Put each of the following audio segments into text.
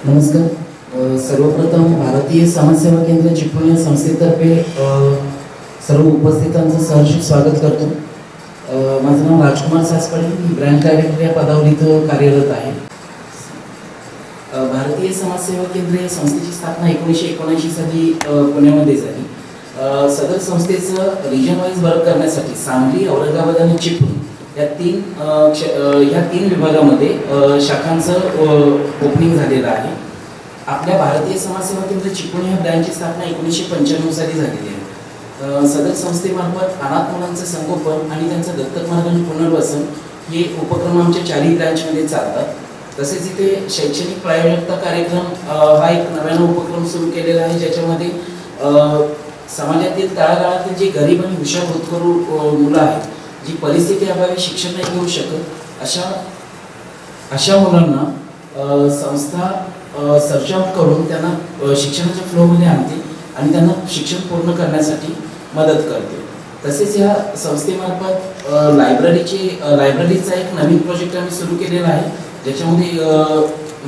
नमस्कार. सर्वप्रथम भारतीय समाजसेवा केंद्र चिपळूण या संस्थेतर्फे सर्व उपस्थितांचं सहर्षित स्वागत करतो. माझं नाव राजकुमार सासपडे, मी ब्रँच डायरेक्टर या पदावर इथं कार्यरत आहे. भारतीय समाजसेवा केंद्र या संस्थेची स्थापना 1979 साली पुण्यामध्ये झाली. सदर संस्थेचं रिजन वाईज वर्क करण्यासाठी सांगली, औरंगाबाद आणि चिपळूण या तीन विभागामध्ये शाखांचं ओपनिंग झालेलं आहे. आपल्या भारतीय समाजसेवा केंद्र चिपळूण या ब्रँचची स्थापना 1995 साली झालेली आहे. सदर संस्थेमार्फत अनाथ मुलांचं संगोपन आणि त्यांचं दत्तक मार्ग आणि पुनर्वसन हे उपक्रम आमच्या 4 ब्रँचमध्ये चालतात. तसेच इथे शैक्षणिक प्रायोजकता कार्यक्रम हा एक नव्यानं उपक्रम सुरू केलेला आहे, ज्याच्यामध्ये समाजातील तळागाळातील जे गरीब आणि हुशार होतकरू मुलं आहेत, जी परिस्थिती अभावी शिक्षण नाही घेऊ शकत, अशा मुलांना संस्था सर्च आउट करून त्यांना शिक्षणाच्या फ्लोमध्ये आणते आणि त्यांना शिक्षण पूर्ण करण्यासाठी मदत करते. तसेच या संस्थेमार्फत लायब्ररीचा एक नवीन प्रोजेक्ट आम्ही सुरू केलेला आहे, ज्याच्यामध्ये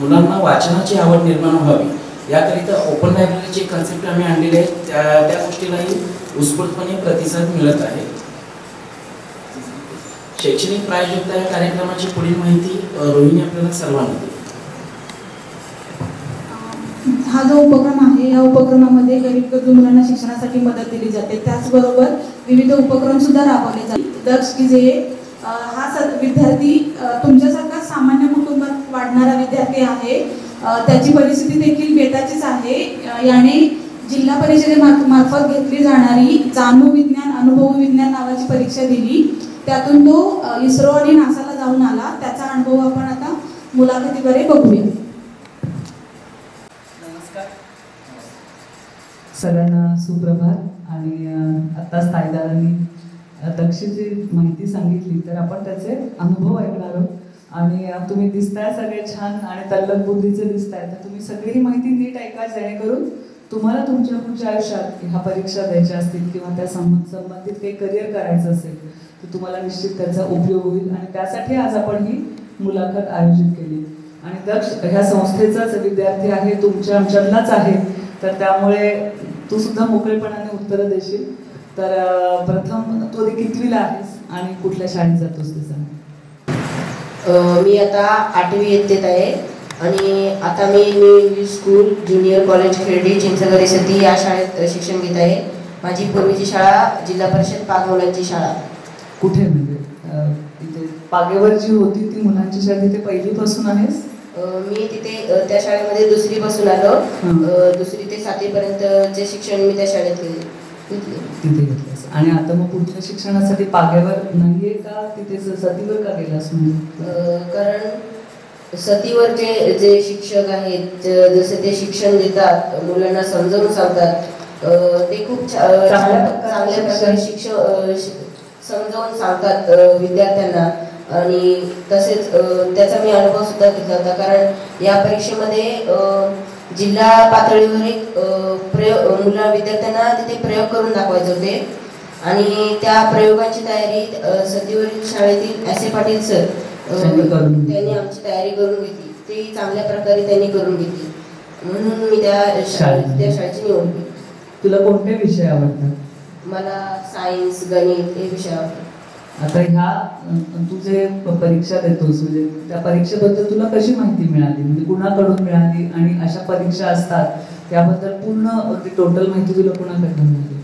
मुलांना वाचनाची आवड निर्माण व्हावी याकरिता ओपन लायब्ररीची कन्सेप्ट आम्ही आणलेली आहे. त्या गोष्टीलाही उत्स्फूर्तपणे प्रतिसाद मिळत आहे. शैक्षणिक प्रायोजकता या कार्यक्रमाची पुढील माहिती रोहिणी आपल्याला सर्वांना देईल. हा जो उपक्रम आहे, या उपक्रमामध्ये गरीब गरजू मुलांना शिक्षणासाठी मदत दिली जाते. त्याचबरोबर विविध उपक्रम सुद्धा राबवले जातात. दक्ष की जे हा विद्यार्थी तुमच्यासारखा सामान्य कुटुंबात वाढणारा विद्यार्थी आहे, त्याची परिस्थिती देखील बेताचीच आहे. याने जिल्हा परिषदेमार्फत घेतली जाणारी जाणू विज्ञान अनुभव विज्ञान नावाची परीक्षा दिली. त्यातून तो इस्रो आणि नासाला जाऊन आला. त्याचा अनुभव आपण आता मुलाखतीद्वारे बघूया. नमस्कार सगळ्यांना, सुप्रभात. आणि आत्ताच ताईदारांनी दक्षची माहिती सांगितली, तर आपण त्याचे अनुभव ऐकणार आहोत. आणि तुम्ही दिसताय सगळे छान आणि तल्लख बुद्धीचे दिसताय, तर तुम्ही सगळी ही माहिती नीट ऐका, जेणेकरून तुम्हाला तुमच्या पुढच्या आयुष्यात ह्या परीक्षा द्यायच्या असतील किंवा त्या संबंधित काही करिअर करायचं असेल, तर तुम्हाला निश्चित त्याचा उपयोग होईल. आणि त्यासाठी आज आपण ही मुलाखत आयोजित केली. आणि दक्ष ह्या संस्थेचाच विद्यार्थी आहे, तुमच्या आमच्यातलाच आहे, तर त्यामुळे तू सुद्धा मोकळेपणाने उत्तरं देशील. तर प्रथम तू आधी कितवीला आहेस आणि कुठल्या शाळेत जातोस ते सांग. मी आता 8वी इयत्तेत आहे आणि आता मी new English school junior college Kherdi Chinchgari Sati या शाळेत शिक्षण घेत आहे. माझी पूर्वीची शाळा जिल्हा परिषद पाग मुलांची शाळा. कुठे म्हणजे तिथे पागेवर जी होती ती मुलांची शाळा, तिथे पहिलीपासून आहेस? मी तिथे त्या शाळेमध्ये 2री पासून आलो. 2री ते 7वी पर्यंतचे शिक्षण मी त्या शाळेत तिथे घेतलंस. आणि आता मग पुढच्या शिक्षणासाठी पागेवर नाहीये का, तिथे सतीवर का गेलास? म्हणजे कारण सतीवरचे जे शिक्षक आहेत, जसे ते शिक्षण देतात, मुलांना समजावून सांगतात, ते खूप चांगल्या प्रकारे शिक्षण समजावून सांगतात विद्यार्थ्यांना. आणि तसेच त्याचा मी अनुभव सुद्धा घेतला होता, कारण या परीक्षेमध्ये जिल्हा पातळीवर एक विद्यार्थ्यांना तिथे प्रयोग करून दाखवायचे होते. आणि त्या प्रयोगांची तयारी सतीवरील शाळेतील एस ए पाटील सर त्यांनी आमची तयारी करून घेतली. ती चांगल्या प्रकारे त्यांनी करून घेतली, म्हणून मी त्या शाळेची निवड केली. तुला कोणते विषय आवडतात? मला सायन्स, गणित हे विषय आवडतात. आता ह्या तू जे परीक्षा देतोस, म्हणजे त्या परीक्षेबद्दल तुला कशी माहिती मिळाली, म्हणजे कुणाकडून मिळाली? आणि अशा परीक्षा असतात त्याबद्दल पूर्ण टोटल माहिती तुला कुणाकडून मिळाली?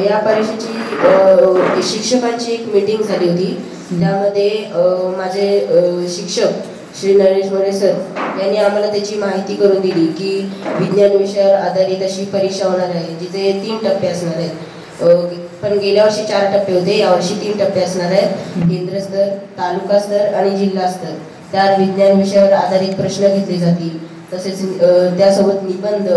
या परीक्षेची शिक्षकांची एक मीटिंग झाली होती. त्यामध्ये माझे शिक्षक श्री नरेश मोरे सर यांनी आम्हाला त्याची माहिती करून दिली की विज्ञान विषयावर आधारित अशी परीक्षा होणार आहे, जिथे 3 टप्पे असणार आहेत. पण गेल्या वर्षी 4 टप्पे होते, यावर्षी 3 टप्पे असणार आहेत. केंद्र स्तर, तालुका स्तर आणि जिल्हा स्तर. त्यात विज्ञान विषयावर आधारित प्रश्न घेतले जातील. तसेच त्यासोबत निबंध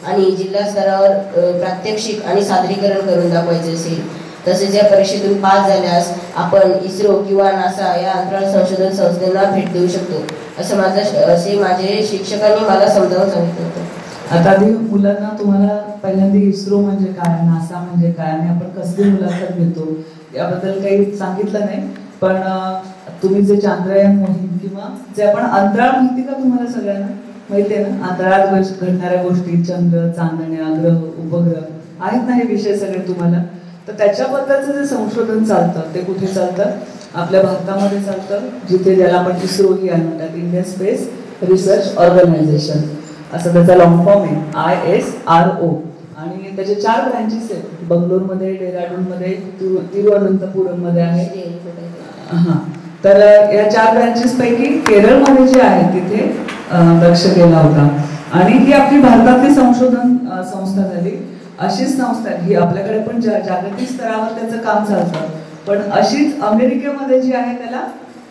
आणि जिल्हा स्तरावर प्रात्यक्षिक आणि सादरीकरण करून दाखवायचे असेल. तसेच या परीक्षेतून पास झाल्यास आपण इस्रो किंवा नासा या अंतराळ संशोधन संस्थेला भेट देऊ शकतो, असे माझे शिक्षकांनी मला समजावून सांगितलं होतं. आता आधी मुलांना तुम्हाला पहिल्यांदा इस्रो म्हणजे काय, नासा म्हणजे काय आणि आपण कसली मुलाखत घेतो याबद्दल काही सांगितलं नाही. पण तुम्ही जे चांद्रयान मोहीम किंवा जे आपण अंतराळ माहिती का तुम्हाला सगळ्यांना? माहितीये ना, अंतराळात घडणाऱ्या गोष्टी, चंद्र, चांदण्या, ग्रह, उपग्रह आहेत ना हे विषय सगळे तुम्हाला. तर त्याच्याबद्दलचं जे संशोधन चालतं ते कुठे चालतं? आपल्या भारतामध्ये चालतं, जिथे ज्याला आपण इस्रो ही आहे म्हणतात, इंडियन स्पेस रिसर्च ऑर्गनायझेशन, असं त्याचा लॉंग फॉर्म आहे, ISRO. आणि त्याचे 4 ब्रँचेस आहेत, बंगलोरमध्ये, डेहराडूनमध्ये, तिरुअनंतपुरममध्ये आहे. हां, तर या 4 ब्रँचेस पैकी केरळमध्ये जे आहे तिथे दक्ष गेला होता. आणि ही आपली भारतातली संशोधन संस्था झाली. अशीच संस्था ही आपल्याकडे पण जागतिक स्तरावर त्याचं काम चालतं, पण अशीच अमेरिकेमध्ये जी आहे त्याला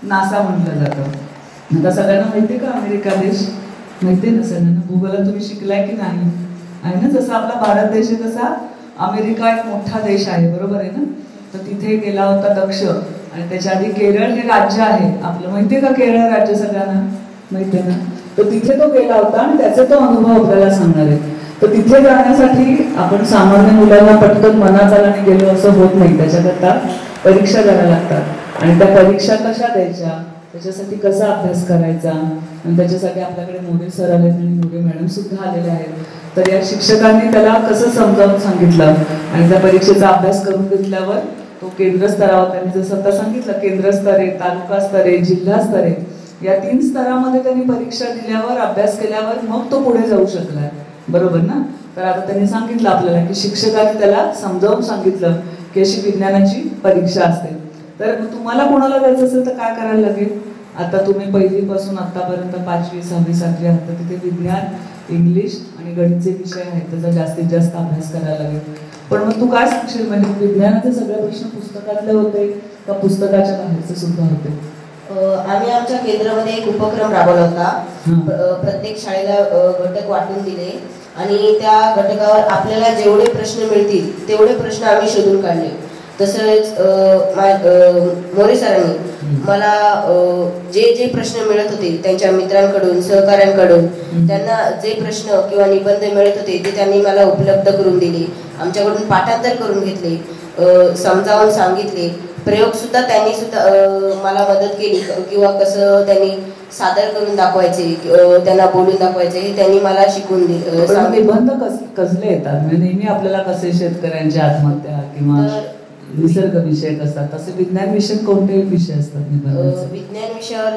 नासा म्हटलं जातं. आता सगळ्यांना माहिती का अमेरिका देश? माहिती आहे ना सगळ्यांना? भूगोलात तुम्ही शिकलाय की नाही? आहे ना, जसा आपला भारत देश आहे तसा अमेरिका एक मोठा देश आहे, बरोबर आहे ना? तर तिथे गेला होता दक्ष. आणि त्याच्या आधी केरळ हे राज्य आहे आपलं, माहितीये का? केरळ राज्य सगळ्यांना माहिती आहे ना? तर तिथे तो गेला होता आणि त्याचे तो अनुभव आपल्याला सांगणार आहे. तर तिथे जाण्यासाठी आपण सामान्य मुलांना पटकन मनात आल्याने गेलो असं होत नाही. त्याच्याकरता परीक्षा द्याव्या लागतात. आणि त्या परीक्षा कशा द्यायच्या, त्याच्यासाठी कसा अभ्यास करायचा, आणि त्याच्यासाठी आपल्याकडे मोरे सर आले आणि मोरे मॅडम सुद्धा आलेले आहेत. तर या शिक्षकांनी त्याला कसं समजावून सांगितलं, आणि त्या परीक्षेचा अभ्यास करून घेतल्यावर तो केंद्र स्तरावर, त्यांनी जसं आता सांगितलं, केंद्र स्तरे, तालुका स्तरे, जिल्हा स्तरे, या 3 स्तरामध्ये त्यांनी परीक्षा दिल्यावर, अभ्यास केल्यावर मग तो पुढे जाऊ शकलाय, बरोबर ना? तर आता त्यांनी सांगितलं आपल्याला की शिक्षकांनी त्याला समजावून सांगितलं की अशी विज्ञानाची परीक्षा असते. तर तुम्हाला कोणाला जायचं असेल तर काय करायला लागेल? आता तुम्ही पहिलीपासून आतापर्यंत 5वी, 6वी, 7वी आहात, तर तिथे विज्ञान, इंग्लिश आणि गणितचे विषय आहेत, त्याचा जास्तीत जास्त अभ्यास करायला लागेल. पण मग तू काय सांगशील, म्हणजे विज्ञानाचे सगळे प्रश्न पुस्तकातले होते का पुस्तकाच्या बाहेरचे सुद्धा होते? आम्ही आमच्या केंद्रामध्ये एक उपक्रम राबवला होता. प्रत्येक शाळेला घटक वाटून दिले आणि त्या घटकावर आपल्याला जेवढे प्रश्न मिळतील तेवढे प्रश्न आम्ही शोधून काढले. तसंच मोरे सरांनी मला जे जे प्रश्न मिळत होते त्यांच्या मित्रांकडून, सहकाऱ्यांकडून, त्यांना जे प्रश्न किंवा निबंध मिळत होते ते त्यांनी मला उपलब्ध करून दिले. आमच्याकडून पाठांतर करून घेतले, समजावून सांगितले. प्रयोग सुद्धा त्यांनी सुद्धा मला मदत केली, किंवा कसं त्यांनी सादर करून दाखवायचे, त्यांना बोलून दाखवायचे, हे त्यांनी मला शिकवून दिले. निबंध कसले येतात? म्हणजे नेहमी आपल्याला कसे शेतकऱ्यांच्या आत्महत्या किंवा निसर्ग विषयक असतात, तसे विज्ञान विषय कोणते विषय असतात निबंधाचे? विज्ञान विषयावर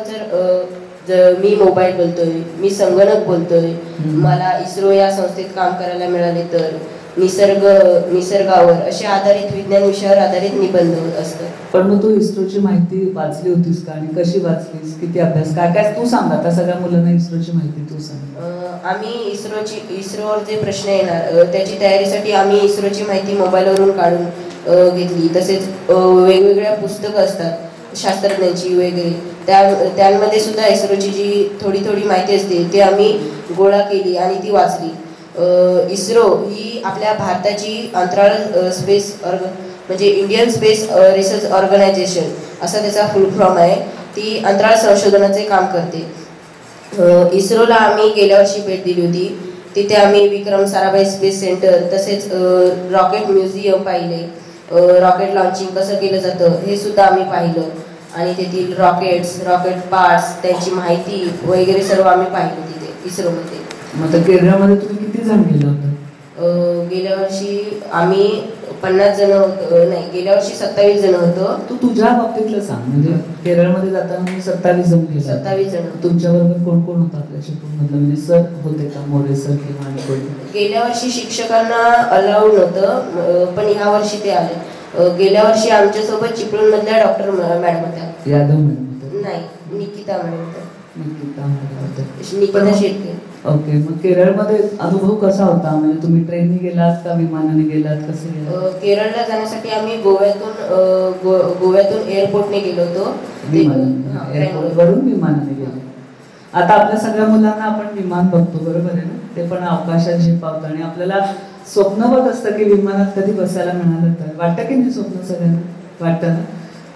जर मी मोबाईल बोलतोय, मी संगणक बोलतोय, मला इस्रो या संस्थेत काम करायला मिळाले तर निसर्गावर असे आधारित, विज्ञान विषयावर आधारित निबंध असतात. पण मग तू इस्रोची माहिती वाचली होतीस का, आणि कशी वाचलीस, किती अभ्यास, काय काय तू सांग. आता सगळ्या मुलांना इस्रोची माहिती तू सांग. आम्ही इस्रोवर जे प्रश्न येणार त्याची तयारीसाठी आम्ही इस्रोची माहिती मोबाईलवरून काढून घेतली. तसेच वेगवेगळ्या पुस्तकं असतात शास्त्रज्ञांची वगैरे, त्यांमध्ये सुद्धा इस्रोची जी थोडी थोडी माहिती असते ती आम्ही गोळा केली आणि ती वाचली. इस्रो ही आपल्या भारताची अंतराळ स्पेस म्हणजे इंडियन स्पेस रिसर्च ऑर्गनायझेशन असा त्याचा फुल फॉर्म आहे. ती अंतराळ संशोधनाचे काम करते. इस्रोला आम्ही गेल्या वर्षी भेट दिली होती. तिथे आम्ही विक्रम साराभाई स्पेस सेंटर, तसेच रॉकेट म्युझियम पाहिले. रॉकेट लॉन्चिंग कसं केलं जातं हे सुद्धा आम्ही पाहिलं, आणि तेथील रॉकेट पार्ट्स, त्यांची माहिती वगैरे सर्व आम्ही पाहिलं तिथे इस्रोमध्ये. मग केरळमध्ये तुम्ही किती जण गेला होता? गेल्या वर्षी आम्ही 50 जण नाही, गेल्या वर्षी 27 जण होतो. तू तुझ्या बाबतीतलं सांग, म्हणजे केरळमध्ये जाताना मी 27 जण गेलो. 27 जण. तुमच्या बरोबर कोण कोण होता आपल्या शिकवणमधलं, म्हणजे सर होते का, मोरे सर किंवा आणि कोण? गेल्या वर्षी शिक्षकांना अलाउड नव्हतं, पण ह्या वर्षी ते आले. गेल्या वर्षी आमच्यासोबत चिपळूण मधल्या डॉक्टर मॅडम होत्या. यादव मॅडम? नाही, निकिता मॅडम होत्या. निकिता शेटके. ओके. मग केरळमध्ये अनुभव कसा होता, म्हणजे तुम्ही ट्रेनने गेलात का विमानाने गेलात, कसे गेलात? केरळला जाण्यासाठी आम्ही गोव्यातून एअरपोर्टने गेलो होतो. एअरपोर्टवरून विमानाने गेलो. आता आपल्या सगळ्या मुलांना आपण विमान बघतो, बरोबर आहे ना? ते पण अवकाशात झेपावतं, आणि आपल्याला स्वप्नवत असतं की विमानात कधी बसायला मिळालं तर. वाटतं की नाही स्वप्न सगळ्यांना? वाटतं ना?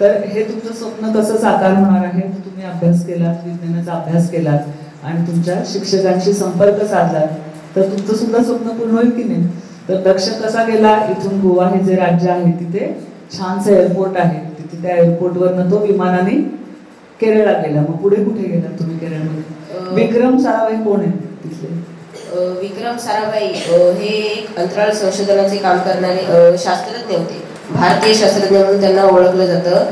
तर हे तुमचं स्वप्न कसं साकार होणार आहे? तुम्ही अभ्यास केलात, विज्ञानाचा अभ्यास केलात आणि तुमच्या शिक्षकांशी संपर्क साधलात तर तुमचं सुद्धा स्वप्न पूर्ण होईल की नाही? तर दक्ष कसा गेला? इथून गोवा हे जे राज्य आहे तिथे छानसं एअरपोर्ट आहे, तिथे त्या एअरपोर्टवरनं तो विमानाने केरळला गेला. मग पुढे कुठे गेला तुम्ही केरळमध्ये? विक्रम साराभाई कोण आहे? तिथले? विक्रम साराभाई हे एक अंतराळ संशोधनाचे काम करणारे शास्त्रज्ञ होते. भारतीय शास्त्रज्ञ म्हणून त्यांना ओळखलं जातं.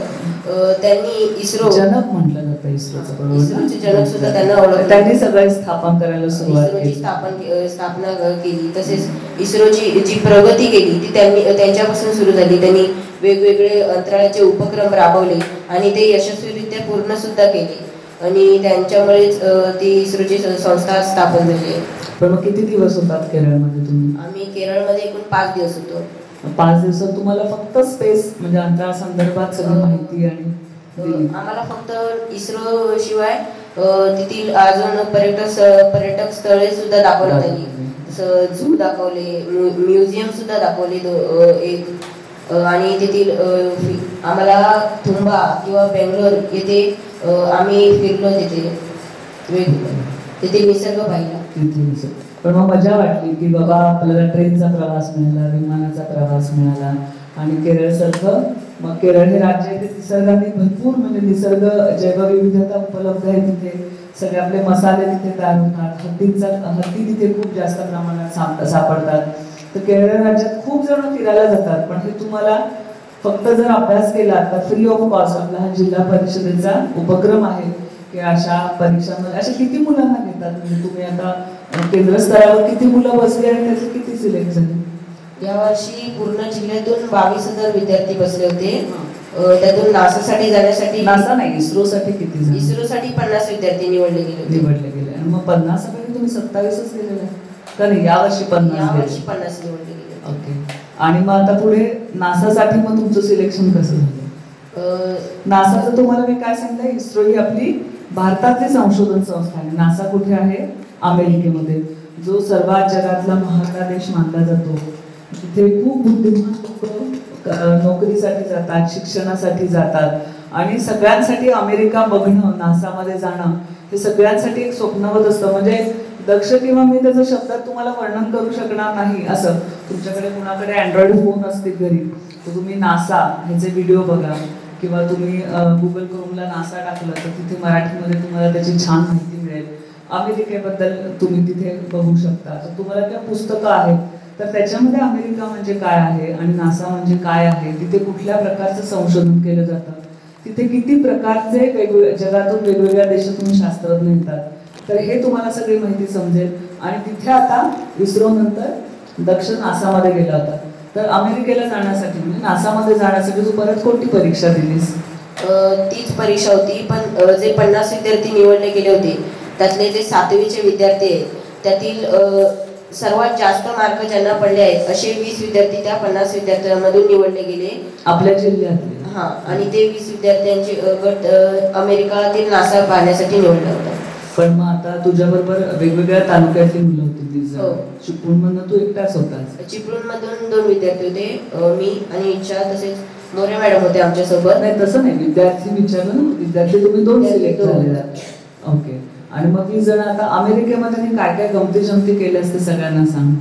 त्यांनी इस्रो जनक म्हटलं जातं इस्रोचं, बरोबर? इस्रोचे जनक सुद्धा त्यांना ओळखलं. त्यांनी सगळं स्थापन करायला सुरुवात इस्रोची केली. स्थापना केली. तसेच इस्रोची जी प्रगती केली ती त्यांच्यापासून सुरू झाली. त्यांनी वेगवेगळे अंतराळाचे उपक्रम राबवले आणि ते यशस्वीरित्या पूर्ण सुद्धा केले आणि त्यांच्यामुळेच ती इस्रोची संस्था स्थापन झाली. पण मग किती दिवस होतात केरळमध्ये तुम्ही? आम्ही केरळमध्ये एकूण 5 दिवस होतो. 5 दिवसात तुम्हाला फक्त स्पेस म्हणजे अंतराळ संदर्भात सगळी माहिती आणि दिली? आम्हाला फक्त इस्रो शिवाय तेथील अजून पर्यटक स्थळे सुद्धा दाखवण्यात आली. जसं झू दाखवले, म्युझियम सुद्धा दाखवले एक, आणि तेथील आम्हाला थुंबा किंवा बेंगलोर येथे आम्ही फिरलो. तेथील निसर्ग पाहिला. पण मग मजा वाटली की बाबा आपल्याला ट्रेनचा प्रवास मिळाला, विमानाचा प्रवास मिळाला. आणि केरळसारखं, मग केरळ हे राज्य आहे ते निसर्गाने भरपूर म्हणजे निसर्ग जैवविविधता उपलब्ध आहे. तिथे सगळे आपले मसाले तिथे तयार होतात. हत्ती तिथे खूप जास्त प्रमाणात सापडतात. तर केरळ राज्यात खूप जण फिरायला जातात. पण हे तुम्हाला फक्त जर अभ्यास केला तर फ्री ऑफ कॉस्ट आपला हा जिल्हा परिषदेचा उपक्रम आहे की अशा परीक्षांमध्ये अशा किती मुलांना घेतात? म्हणजे तुम्ही आता केंद्र स्तरावर किती मुलं बसली आणि त्याचे किती सिलेक्ट झाले? यावर्षी पूर्ण जिल्ह्यातून 22,000 विद्यार्थी बसले होते. त्यातून नासासाठी जाण्यासाठी, नासा नाही इस्रोसाठी किती झाले? इस्रोसाठी 50 विद्यार्थी निवडले गेले. आणि मग 50 पैकी तुम्ही 27च गेलेले का नाही? यावर्षी 50 निवडले गेले. ओके. आणि मग आता पुढे नासासाठी मग तुमचं सिलेक्शन कसं झालं? नासाचं तुम्हाला मी काय सांगितलं, इस्रो ही आपली भारतातली संशोधन संस्था आहे. नासा कुठे आहे? अमेरिकेमध्ये, जो सर्वात जगातला महागडा देश मानला जातो. तिथे खूप बुद्धिमान लोक नोकरीसाठी जातात, शिक्षणासाठी जातात. आणि सगळ्यांसाठी अमेरिका बघणं, नासामध्ये जाणं हे सगळ्यांसाठी एक स्वप्नवत असतं. म्हणजे दक्ष किंवा मी त्याचं शब्दात तुम्हाला वर्णन करू शकणार नाही. असं तुमच्याकडे कुणाकडे अँड्रॉइड फोन असतील घरी तर तुम्ही नासा ह्याचे व्हिडिओ बघा, किंवा तुम्ही गुगल क्रोमला नासा टाकलं तर तिथे मराठीमध्ये तुम्हाला त्याची छान माहिती मिळेल. अमेरिकेबद्दल तुम्ही तिथे बघू शकता. तर तुम्हाला त्या पुस्तकं आहेत तर त्याच्यामध्ये अमेरिका म्हणजे काय आहे आणि नासा म्हणजे काय आहे, तिथे कुठल्या प्रकारचं संशोधन केलं जातं, तिथे किती प्रकारचे जगातून वेगवेगळ्या देशातून शास्त्रज्ञ येतात, तर हे तुम्हाला सगळी माहिती समजेल. आणि तिथे आता इस्रो नंतर दक्ष नासामध्ये गेला होता. तर अमेरिकेला जाण्यासाठी म्हणजे नासामध्ये जाण्यासाठी तू परत कोणती परीक्षा दिलीस? तीच परीक्षा होती. पण जे 50 विद्यार्थी निवडले गेले होते त्यातले जे 7वीचे विद्यार्थी आहेत त्यातील सर्वात जास्त मार्क ज्यांना पडले आहेत असे 20 विद्यार्थी त्या 50 विद्यार्थ्यांमधून निवडले गेले आपल्या जिल्ह्यातले. आणि ते 20 विद्यार्थ्यांचे गट अमेरिकातील नासा पाहण्यासाठी निवडला होता. पण मग आता तुझ्याबरोबर वेगवेगळ्या तालुक्यातली मुलं होती. चिपळूणमधून तू एकटाच होतास? चिपळूणमधून 2 विद्यार्थी होते, मी आणि इच्छा, तसेच मोरे मॅडम होते आमच्या सोबत. नाही तसं नाही, विद्यार्थी विचारलं. विद्यार्थी तुम्ही 2 सिलेक्ट झालेला. ओके. आणि मग 20 जण आता अमेरिकेमध्ये काय काय गमती जमती केले असते सगळ्यांना सांग.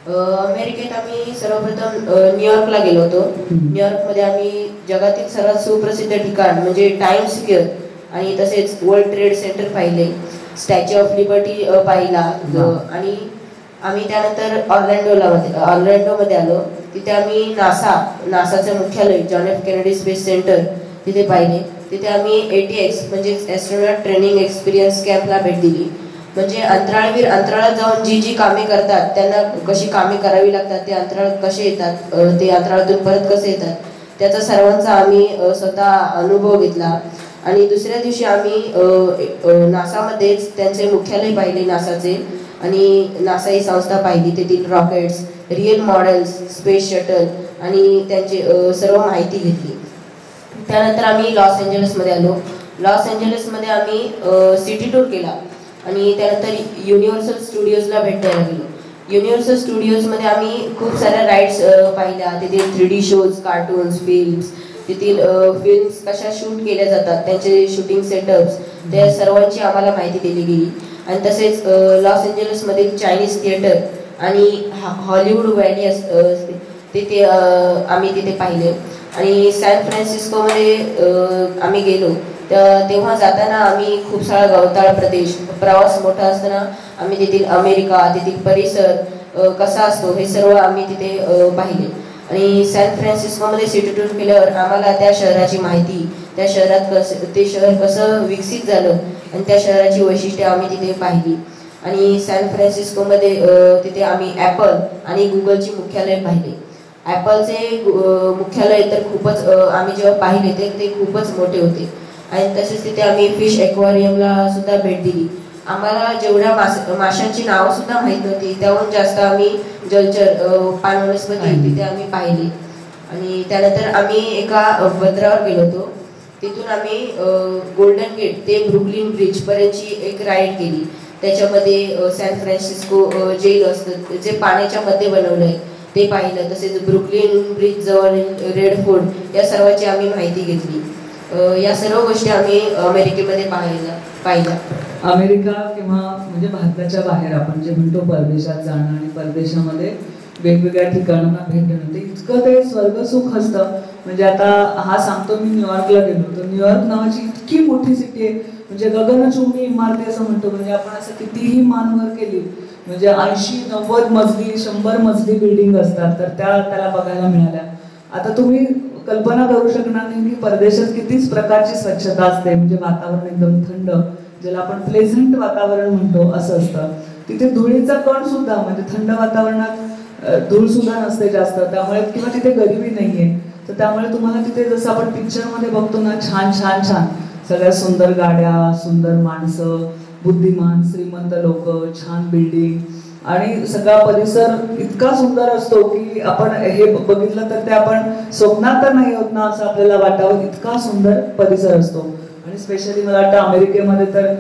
अमेरिकेत आम्ही सर्वप्रथम न्यूयॉर्कला गेलो होतो. न्यूयॉर्कमध्ये आम्ही जगातील सर्वात सुप्रसिद्ध ठिकाण म्हणजे टाइम्स स्क्वेअर आणि तसेच वर्ल्ड ट्रेड सेंटर पाहिले, स्टॅच्यू ऑफ लिबर्टी पाहिला. आणि आम्ही त्यानंतर ऑर्लँडोमध्ये आलो. तिथे आम्ही नासाचं मुख्यालय John F Kennedy space centre तिथे पाहिले. तिथे आम्ही ATX म्हणजे ॲस्ट्रोनॉट ट्रेनिंग एक्सपिरियन्स कॅम्पला भेट दिली. म्हणजे अंतराळवीर अंतराळात जाऊन जी कामे करतात त्यांना कशी कामे करावी लागतात, ते अंतराळात कसे येतात, ते अंतराळातून परत कसे येतात, त्याचा सर्वांचा आम्ही स्वतः अनुभव घेतला. आणि दुसऱ्या दिवशी आम्ही नासामध्येच त्यांचे मुख्यालय पाहिले नासाचे, आणि नासा ही संस्था पाहिली. तेथील rockets, real models, space shuttle आणि त्यांची सर्व माहिती घेतली. त्यानंतर आम्ही लॉस एंजलसमध्ये आलो. लॉस एंजलसमध्ये आम्ही सिटी टूर केला आणि त्यानंतर युनिव्हर्सल स्टुडिओजला भेट द्यायला गेलो. युनिव्हर्सल स्टुडिओजमध्ये आम्ही खूप साऱ्या राईड्स पाहिल्या. तिथे 3D शोज, कार्टून्स, फिल्म्स, तेथील फिल्म्स कशा शूट केल्या जातात, त्यांचे शूटिंग सेटअप्स, त्या सर्वांची आम्हाला माहिती दिली गेली. आणि तसेच लॉस एंजलसमधील चायनीज थिएटर आणि हॉलिवूड व्हॅली आम्ही तिथे पाहिले. आणि सॅन फ्रान्सिस्कोमध्ये आम्ही गेलो तेव्हा जाताना आम्ही खूप सारा गवताळ प्रदेश, प्रवास मोठा असताना आम्ही तेथील अमेरिका, तेथील परिसर कसा असतो हे सर्व आम्ही तिथे पाहिले. आणि सॅन फ्रान्सिस्कोमध्ये सिटी टूर केल्यावर आम्हाला त्या शहराची माहिती, त्या शहरात ते शहर कसं विकसित झालं आणि त्या शहराची वैशिष्ट्ये आम्ही तिथे पाहिली. आणि सॅन फ्रान्सिस्कोमध्ये तिथे आम्ही ॲपल आणि गुगलची मुख्यालय पाहिले. ॲपलचे मुख्यालय तर खूपच आम्ही जेव्हा पाहिले ते खूपच मोठे होते. आणि तसेच तिथे आम्ही फिश ॲक्वेरियमला सुद्धा भेट दिली. आम्हाला जेवढ्या माशांची नावं सुद्धा माहीत नव्हती, त्याहून जास्त आम्ही जलचर पाणवनस्पती तिथे आम्ही पाहिली. आणि त्यानंतर आम्ही एका बंदरावर गेलो होतो. तिथून आम्ही गोल्डन गेट ते ब्रुकलिन ब्रिज पर्यंतची एक राईड केली. त्याच्यामध्ये सॅन फ्रान्सिस्को जेल असतं जे पाण्याच्या मध्ये बनवलं आहे ते पाहिलं. तसेच ब्रुकलिन ब्रिज जवळ रेड फोर्ट या सर्वांची आम्ही माहिती घेतली. या सर्व गोष्टी आम्ही अमेरिकेमध्ये पाहिल्या. अमेरिका किंवा म्हणजे भारताच्या बाहेर आपण जे म्हणतो परदेशात जाणं आणि परदेशामध्ये वेगवेगळ्या ठिकाणांना भेट देणं, ते इतकं ते स्वर्गसुख असतं. म्हणजे आता हा सांगतो, मी न्यूयॉर्कला गेलो तर न्यूयॉर्क नावाची इतकी मोठी सिटी आहे, म्हणजे गगनचुंबी इमारती असं म्हणतो. म्हणजे आपण असं कितीही मानवर केली म्हणजे 80-90 मजली 100 मजली बिल्डिंग असतात तर त्याला बघायला मिळाल्या. आता तुम्ही कल्पना करू शकणार नाही की परदेशात कितीच प्रकारची स्वच्छता असते. म्हणजे वातावरण एकदम थंड, ज्याला आपण प्लेझंट वातावरण म्हणतो असं असतं. तिथे धुळीचा कण सुद्धा, म्हणजे थंड वातावरणात धूळ सुद्धा नसते जास्त, त्यामुळे किंवा तिथे गरिबी नाहीये. तर त्यामुळे तुम्हाला तिथे जसं आपण पिक्चरमध्ये बघतो ना, छान छान छान सगळ्या सुंदर गाड्या, सुंदर माणसं, बुद्धिमान श्रीमंत लोक, छान बिल्डिंग आणि सगळा परिसर इतका सुंदर असतो की आपण हे बघितलं तर ते आपण स्वप्नात तर नाही होत ना असं आपल्याला वाटावं, इतका सुंदर परिसर असतो. आणि स्पेशली मला वाटतं अमेरिकेमध्ये तर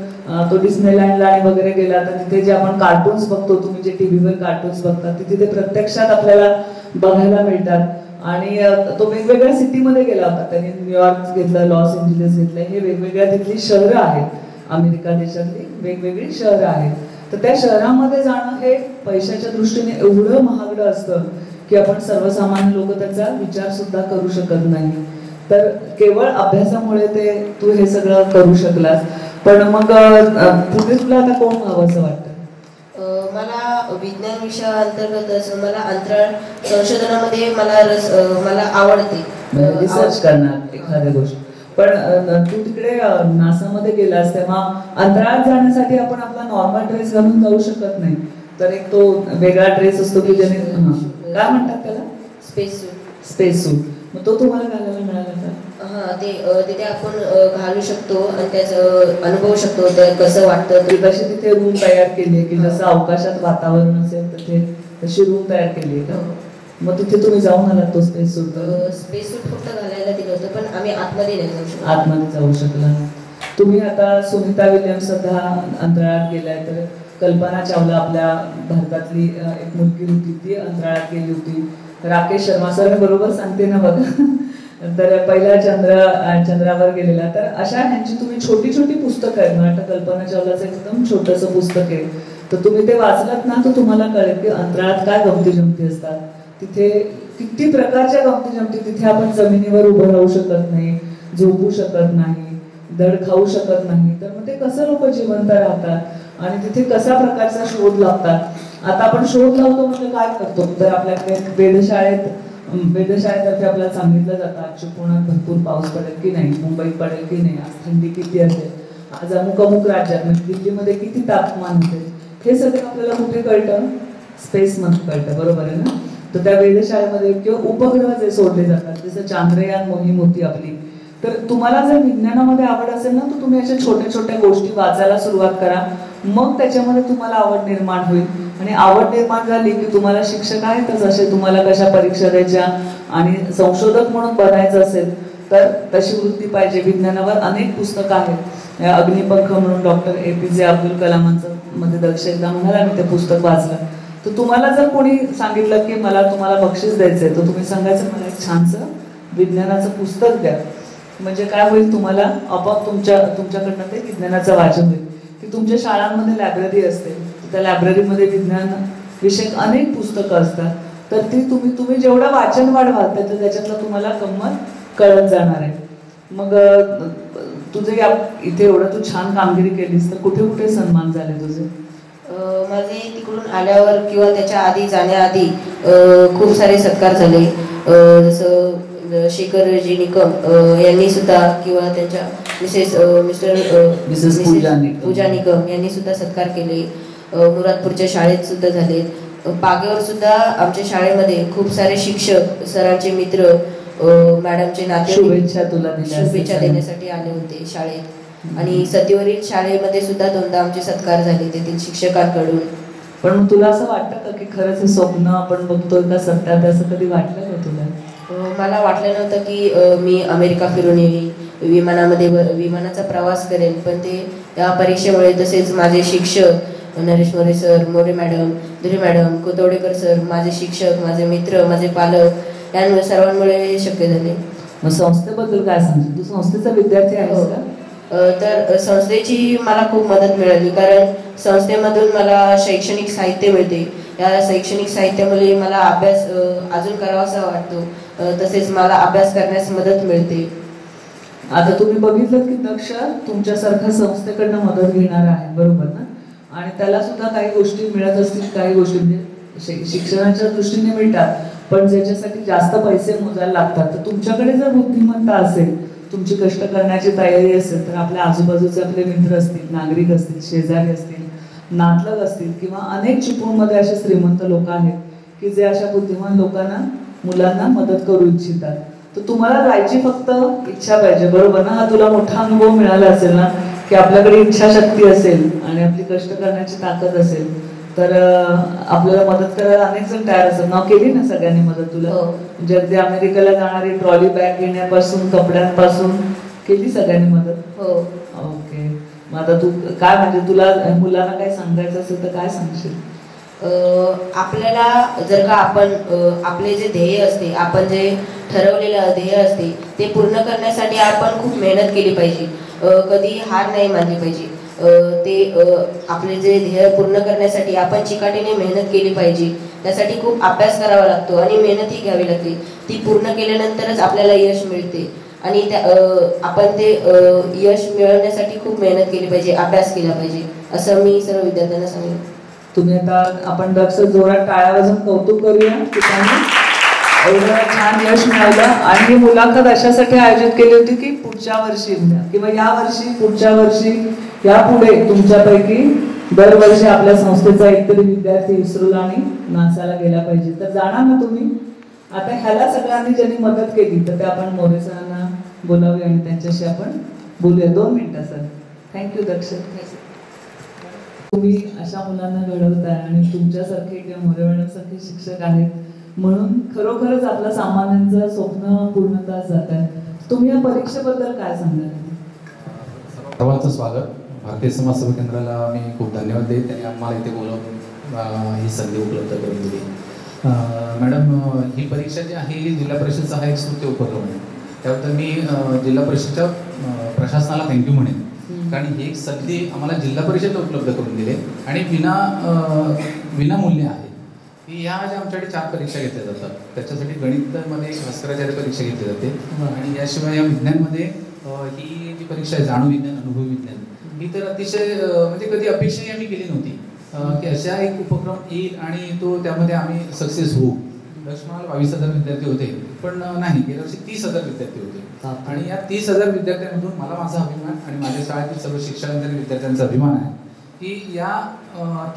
तो डिस्नेलँडला आणि वगैरे गेला तर तिथे जे आपण कार्टून्स बघतो, तुम्ही जे टीव्हीवर कार्टून्स बघता ते तिथे प्रत्यक्षात आपल्याला बघायला मिळतात. आणि तो वेगवेगळ्या सिटीमध्ये गेला होता त्यांनी, न्यूयॉर्क घेतलं, लॉस एंजलिस घेतलं, हे वेगवेगळ्या तिथली शहरं आहेत, अमेरिका देशातली वेगवेगळी शहरं आहेत. तर त्या शहरामध्ये जाणं हे पैशाच्या दृष्टीने एवढं महागडं असतं की आपण सर्वसामान्य लोक त्याचा विचार सुद्धा करू शकत नाही. तर केवळ अभ्यासामुळे तू हे सगळं करू शकलास. पण मग पुढे तुला आता कोण व्हावं असं वाटतं? मला विज्ञान विषयाअंतर्गतच मला अंतराळ संशोधनामध्ये मला आवडते. रिसर्च करणार एखाद्या गोष्ट. पण तू तिकडे नासामध्ये गेलास तेव्हा अंतराळात जाण्यासाठी आपण आपला नॉर्मल ड्रेस घालून जाऊ शकत नाही, तर एक तो वेगळा ड्रेस असतो की ज्याने काय म्हणतात त्याला, स्पेस सूट. मग तो तुम्हाला घालायला मिळाला का? हा, ते तिथे आपण घालू शकतो आणि त्याचं अनुभवू शकतो ते कसं वाटतं. तशी तिथे रूम तयार केली आहे की जसं अवकाशात वातावरण असेल तर तशी रूम तयार केली आहे का? मग तिथे तुम्ही जाऊन आलात तो स्पेस सूट? स्पेस सूट फक्त घालायला दिलं होतं, पण आम्ही आतमध्ये नाही जाऊ शकलो. आतमध्ये जाऊ शकला. तुम्ही आता सुनीता विल्यम्स सुद्धा अंतराळात गेलाय, तर कल्पना चावला आपल्या भारतातली एक मुलगी होती, ती अंतराळात गेली होती. राकेश शर्मा सर बरोबर सांगते ना बघा, तर पहिला चंद्रावर गेलेला. तर अशा ह्यांची तुम्ही छोटी छोटी पुस्तकं आहेत, मला वाटतं कल्पना चावलाचं एकदम छोटंसं पुस्तक आहे, तर तुम्ही ते वाचलात ना तर तुम्हाला कळेल की अंतराळात काय गमती जमती असतात. तिथे किती प्रकारच्या गमती जमती. तिथे आपण जमिनीवर उभं राहू शकत नाही, झोपू शकत नाही, धड खाऊ शकत नाही, तर मग ते कसं लोक जिवंत राहतात आणि तिथे कशा प्रकारचा शोध लावतात. आता आपण शोध लावतो म्हणजे काय करतो, तर आपल्याकडे वेधशाळेतर्फे आपल्याला सांगितलं जातं आज पुण्यात भरपूर पाऊस पडेल की नाही, मुंबईत पडेल की नाही, आज थंडी किती असेल, आज अमुक राज्यात म्हणजे दिल्लीमध्ये किती तापमान होते, हे सगळं आपल्याला कुठे कळतं, स्पेसमध्ये कळतं, बरोबर आहे ना. तर त्या वेधशाळेमध्ये किंवा उपग्रह जे सोडले जातात, जसं चांद्रयान मोहीम होती आपली, तर तुम्हाला जर विज्ञानामध्ये आवड असेल ना तर तुम्ही अशा छोट्या छोट्या गोष्टी वाचायला सुरुवात करा, मग त्याच्यामध्ये तुम्हाला आवड निर्माण होईल. आणि आवड निर्माण झाली की तुम्हाला शिक्षक आहेतच असे, तुम्हाला कशा परीक्षा द्यायच्या आणि संशोधक म्हणून बनायचं असेल तर तशी वृत्ती पाहिजे. विज्ञानावर अनेक पुस्तकं आहेत. अग्निपंख म्हणून डॉक्टर APJ अब्दुल कलामांचं मध्ये दक्ष एकदा म्हणाला मी ते पुस्तक वाचलं, तर तुम्हाला जर कोणी सांगितलं की तुम्हाला बक्षीस द्यायचंय, तर तुम्ही सांगायचं मला एक छानसं विज्ञानाचं पुस्तक द्या. म्हणजे काय होईल, तुम्हाला आपोआप तुमच्याकडनं ते विज्ञानाचं वाचन होईल. की तुमच्या शाळांमध्ये लायब्ररी असते, त्या लायब्ररीमध्ये विज्ञान विषयक अनेक पुस्तकं असतात, तर ती तुम्ही जेवढं वाचन वाढवाल त्याच्यातलं तुम्हाला गंमत कळत जाणार आहे. मग तुझे इथे एवढं तू छान कामगिरी केलीस तर कुठे कुठे सन्मान झाले तुझे? माझे तिकडून आल्यावर किंवा त्याच्या आधी जाण्याआधी खूप सारे सत्कार झाले. जसं शेखरजी निकम यांनी सुद्धा किंवा त्यांच्या मिसेस पूजा निकम यांनी सुद्धा सत्कार केले. मुरादपूरच्या शाळेत सुद्धा झाले. पागेवर सुद्धा आमच्या शाळेमध्ये खूप सारे शिक्षक, सरांचे मित्र, मॅडमचे नाते शुभेच्छा देण्यासाठी आले होते शाळेत. आणि सतीवरील शाळेमध्ये सुद्धा दोनदा आमचे सत्कार झाले तेथील शिक्षकांकडून. पण तुला असं वाटतं का की खरंच हे स्वप्न आपण बघतोय का सत्यात, असं कधी वाटलं का तुला? मला वाटलं नव्हतं की मी अमेरिका फिरून येईल, विमानाचा प्रवास करेन. पण ते त्या परीक्षेमुळे, तसेच माझे शिक्षक Naresh More sir, More madam, Dure madam, Kotwadekar sir, माझे शिक्षक, माझे मित्र, माझे पालक या सर्वांमुळे हे शक्य झाले. मग संस्थेबद्दल काय सांगशील? तू संस्थेचा विद्यार्थी आहेस का? तर संस्थेची मला खूप मदत मिळाली, कारण संस्थेमधून मला शैक्षणिक साहित्य मिळते. या शैक्षणिक साहित्यामुळे मला अभ्यास अजून करावासा वाटतो. तसेच मला अभ्यास करण्यास मदत मिळते. आता तुम्ही बघितलं की दक्ष तुमच्यासारख्या संस्थेकडनं मदत घेणार आहे, बरोबर ना? आणि त्याला सुद्धा काही गोष्टी मिळत असतील, काही गोष्टी म्हणजे शिक्षणाच्या दृष्टीने मिळतात, पण ज्याच्यासाठी जास्त पैसे मोजायला लागतात. तर तुमच्याकडे जर बुद्धिमत्ता असेल, तुमची कष्ट करण्याची तयारी असेल, तर आपल्या आजूबाजूचे आपले मित्र असतील, नागरिक असतील, शेजारी असतील, नातलग असतील, किंवा अनेक चिपळूणमध्ये असे श्रीमंत लोक आहेत की जे अशा बुद्धिमान लोकांना, मुलांना मदत करू इच्छितात. तर तुम्हाला जायची फक्त इच्छा पाहिजे, बरोबर ना? हा तुला मोठा अनुभव मिळाला असेल ना, की आपल्याकडे इच्छाशक्ती असेल आणि आपली कष्ट करण्याची ताकद असेल तर आपल्याला मदत करायला अनेक जण तयार असतात. नाव केली ना सगळ्यांनी मदत तुला? म्हणजे अगदी अमेरिकेला जाणारी ट्रॉली बॅग घेण्यापासून, कपड्यांपासून केली सगळ्यांनी मदत? हो. ओके. मग आता तू काय, म्हणजे तुला मुलांना काय सांगायचं असेल तर काय सांगशील? आपल्याला जर का आपण आपले जे ध्येय असते, आपण जे ठरवलेलं ध्येय असते ते पूर्ण करण्यासाठी आपण खूप मेहनत केली पाहिजे. कधी हार नाही मानली पाहिजे. आपले जे ध्येय पूर्ण करण्यासाठी आपण चिकाटीने मेहनत केली पाहिजे. त्यासाठी खूप अभ्यास करावा लागतो आणि मेहनतही घ्यावी लागते. ती पूर्ण केल्यानंतरच आपल्याला यश मिळते. आणि आपण ते यश मिळवण्यासाठी खूप मेहनत केली पाहिजे, अभ्यास केला पाहिजे, असं मी सर्व विद्यार्थ्यांना सांगेन. तुम्ही आता आपण दक्ष जोरात टाळ्या वाजवून कौतुक करूया की त्यांनी एवढं छान यश मिळवलं. आणि ही मुलाखत अशासाठी आयोजित केली होती की पुढच्या वर्षी किंवा या वर्षी, पुढच्या वर्षी, यापुढे तुमच्यापैकी दरवर्षी आपल्या संस्थेचा एकतरी विद्यार्थी इस्रोला आणि नासाला गेला पाहिजे. तर जाणार ना तुम्ही? आता ह्याला सगळ्यांनी ज्यांनी मदत केली तर ते आपण मोरे सरांना बोलावूया आणि त्यांच्याशी आपण बोलूया. 2 मिनिटं सर. थँक्यू दक्ष. तुम्ही अशा मुलांना घडवताय आणि तुमच्यासारखे किंवा मोरे मॅडमसारखे शिक्षक आहेत म्हणून खरोखरच आपलं सामान्यांचं स्वप्न पूर्णतः जात आहे. तुम्ही या परीक्षेबद्दल काय सांगणार? सर्वांचं स्वागत. भारतीय समाज सेवा केंद्राला मी खूप धन्यवाद देईन, त्यांनी आम्हाला इथे बोलावून ही संधी उपलब्ध करून दिली. मॅडम, ही परीक्षा जी आहे ही जिल्हा परिषदचा हा एक स्तुत्य उपक्रम आहे. त्याबद्दल मी जिल्हा परिषदच्या प्रशासनाला थँक्यू म्हणेन, कारण ही एक संधी आम्हाला जिल्हा परिषदला उपलब्ध करून दिली आणि विनामूल्य आहे. की ह्या ज्या आमच्याकडे 4 परीक्षा घेतल्या जातात, त्याच्यासाठी गणितामध्ये भास्कराचार्य परीक्षा घेतली जाते आणि याशिवाय या विज्ञानमध्ये ही जी परीक्षा आहे जाणू विज्ञान, अनुभव विज्ञान, ही तर अतिशय म्हणजे कधी अपेक्षाही आम्ही केली नव्हती की अशा एक उपक्रम येईल आणि तो त्यामध्ये आम्ही सक्सेस होऊ. लक्ष्मणाला 22,000 विद्यार्थी होते, पण नाही, गेल्या वर्षी 30,000 विद्यार्थी होते. आणि या 30,000 विद्यार्थ्यांमधून मला माझा अभिमान आणि माझ्या शाळेतील सर्व शिक्षकांचा आणि विद्यार्थ्यांचा अभिमान आहे की या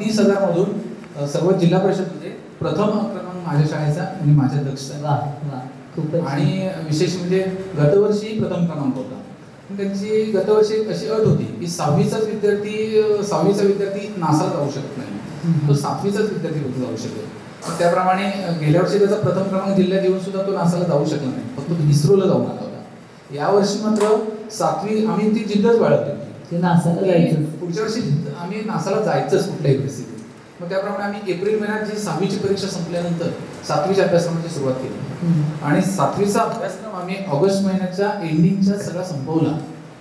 30,000 मधून सर्व जिल्हा परिषदमध्ये प्रथम क्रमांक माझ्या शाळेचा आणि माझ्या दक्षता. आणि विशेष म्हणजे गतवर्षी प्रथम क्रमांक होता. त्यांची गतवर्षी अशी अट होती की 6वीचा विद्यार्थी नासाला जाऊ शकत नाही, तो 7वीचाच विद्यार्थी जाऊ शकेल. त्याप्रमाणे गेल्या वर्षी त्याचा प्रथम क्रमांक जिल्ह्यात येऊन सुद्धा तो नासाला जाऊ शकला नाही, फक्त तो इस्रोला जाऊन आला होता. यावर्षी मात्र 7वी आम्ही ती जिद्दच बाळगली, नासाला जायचं, पुढच्या वर्षी आम्ही नासाला जायचंच कुठल्याही परिस्थितीत. मग त्याप्रमाणे आम्ही एप्रिल महिन्यात जी 6वीची परीक्षा संपल्यानंतर 7वीच्या अभ्यासक्रमाची सुरुवात केली आणि 7वीचा अभ्यासक्रम आम्ही ऑगस्ट महिन्याच्या एंडिंगच्या सगळा संपवला.